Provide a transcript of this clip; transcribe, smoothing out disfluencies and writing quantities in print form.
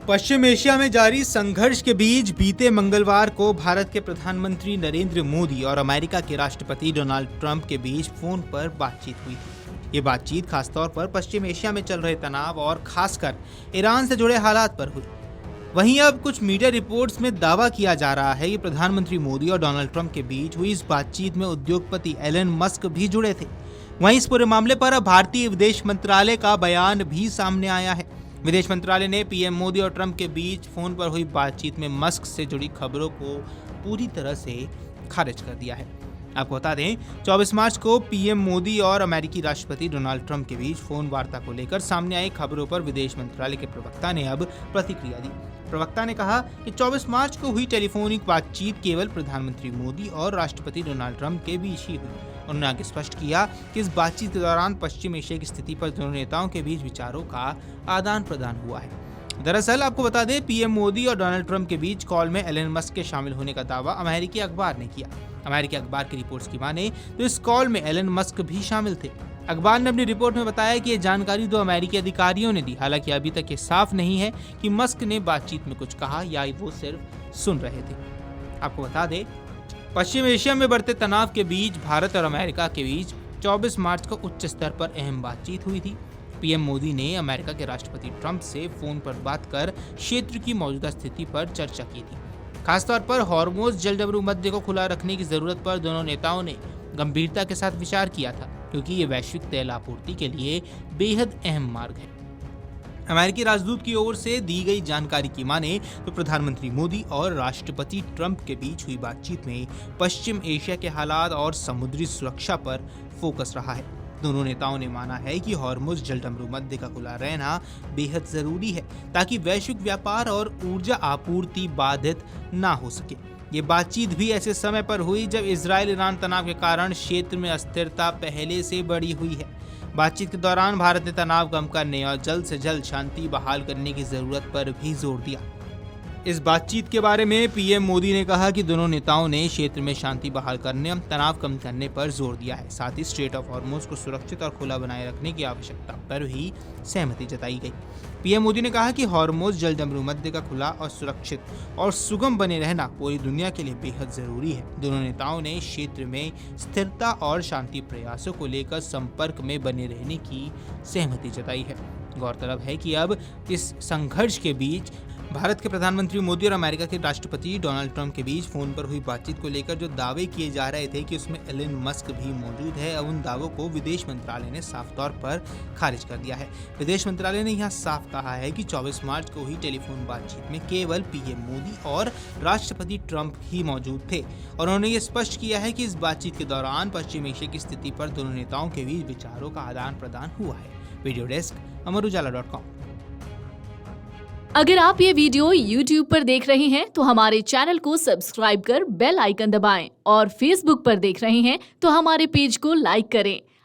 पश्चिम Asia में जारी संघर्ष के बीच बीते मंगलवार को भारत के प्रधानमंत्री नरेंद्र मोदी और अमेरिका के राष्ट्रपति डोनाल्ड ट्रंप के बीच फोन पर बातचीत हुई थी। ये बातचीत खासतौर पर पश्चिम एशिया में चल रहे तनाव और खासकर ईरान से जुड़े हालात पर हुई। वहीं अब कुछ मीडिया रिपोर्ट्स में दावा किया जा रहा है कि प्रधानमंत्री मोदी और डोनाल्ड ट्रंप के बीच हुई इस बातचीत में उद्योगपति एलन मस्क भी जुड़े थे। वहीं इस पूरे मामले पर अब भारतीय विदेश मंत्रालय का बयान भी सामने आया है। विदेश मंत्रालय ने पीएम मोदी और ट्रंप के बीच फोन पर हुई बातचीत में मस्क से जुड़ी खबरों को पूरी तरह से खारिज कर दिया है। आपको बता दें, 24 मार्च को पीएम मोदी और अमेरिकी राष्ट्रपति डोनाल्ड ट्रंप के बीच फोन वार्ता को लेकर सामने आई खबरों पर विदेश मंत्रालय के प्रवक्ता ने अब प्रतिक्रिया दी। प्रवक्ता ने कहा कि 24 मार्च को हुई टेलीफोनिक बातचीत केवल प्रधानमंत्री मोदी और राष्ट्रपति डोनाल्ड ट्रंप के बीच ही हुई। उन्होंने आगे स्पष्ट किया कि इस बातचीत के दौरान पश्चिम एशिया की स्थिति पर दोनों नेताओं के बीच विचारों का आदान प्रदान हुआ है। दरअसल आपको बता दें, पीएम मोदी और डोनाल्ड ट्रंप के बीच कॉल में एलन मस्क के शामिल होने का दावा अमेरिकी अखबार ने किया। अमेरिकी अखबार की रिपोर्ट्स की माने तो इस कॉल में एलन मस्क भी शामिल थे। अखबार ने अपनी रिपोर्ट में बताया कि ये जानकारी दो अमेरिकी अधिकारियों ने दी। हालांकि अभी तक ये साफ नहीं है कि मस्क ने बातचीत में कुछ कहा या वो सिर्फ सुन रहे थे। आपको बता दें, पश्चिम एशिया में बढ़ते तनाव के बीच भारत और अमेरिका के बीच 24 मार्च को उच्च स्तर पर अहम बातचीत हुई थी। पीएम मोदी ने अमेरिका के राष्ट्रपति ट्रंप से फोन पर बात कर क्षेत्र की मौजूदा स्थिति पर चर्चा की थी। खासतौर पर हॉर्मुज़ जलडमरू मध्य को खुला रखने की जरूरत पर दोनों नेताओं ने गंभीरता के साथ विचार किया था, क्योंकि ये वैश्विक तेल आपूर्ति के लिए बेहद अहम मार्ग है। अमेरिकी राजदूत की ओर से दी गई जानकारी की माने तो प्रधानमंत्री मोदी और राष्ट्रपति ट्रंप के बीच हुई बातचीत में पश्चिम एशिया के हालात और समुद्री सुरक्षा पर फोकस रहा है। दोनों नेताओं ने माना है कि हॉर्मुज़ जलडमरू मध्य का खुला रहना बेहद जरूरी है ताकि वैश्विक व्यापार और ऊर्जा आपूर्ति बाधित ना हो सके। ये बातचीत भी ऐसे समय पर हुई जब इजराइल ईरान तनाव के कारण क्षेत्र में अस्थिरता पहले से बढ़ी हुई है। बातचीत के दौरान भारत ने तनाव कम करने और जल्द से जल्द शांति बहाल करने की जरूरत पर भी जोर दिया। इस बातचीत के बारे में पीएम मोदी ने कहा कि दोनों नेताओं ने क्षेत्र में शांति बहाल करने और तनाव कम करने पर जोर दिया है। साथ ही स्ट्रेट ऑफ हॉर्मुज़ को सुरक्षित और खुला बनाए रखने की आवश्यकता पर भी सहमति जताई गई। पीएम मोदी ने कहा कि हॉर्मुज़ जलडमरू मध्य का खुला और सुरक्षित और सुगम बने रहना पूरी दुनिया के लिए बेहद जरूरी है। दोनों नेताओं ने क्षेत्र में स्थिरता और शांति प्रयासों को लेकर संपर्क में बने रहने की सहमति जताई है। गौरतलब है कि अब इस संघर्ष के बीच भारत के प्रधानमंत्री मोदी और अमेरिका के राष्ट्रपति डोनाल्ड ट्रंप के बीच फोन पर हुई बातचीत को लेकर जो दावे किए जा रहे थे कि उसमें एलन मस्क भी मौजूद है, अब उन दावों को विदेश मंत्रालय ने साफ तौर पर खारिज कर दिया है। विदेश मंत्रालय ने यह साफ कहा है कि 24 मार्च को हुई टेलीफोन बातचीत में केवल पीएम मोदी और राष्ट्रपति ट्रंप ही मौजूद थे और उन्होंने ये स्पष्ट किया है कि इस बातचीत के दौरान पश्चिम एशिया की स्थिति पर दोनों नेताओं के बीच विचारों का आदान प्रदान हुआ है। Video desk amarujala.com। अगर आप ये वीडियो YouTube पर देख रहे हैं तो हमारे चैनल को सब्सक्राइब कर बेल आइकन दबाएं और Facebook पर देख रहे हैं तो हमारे पेज को लाइक करें।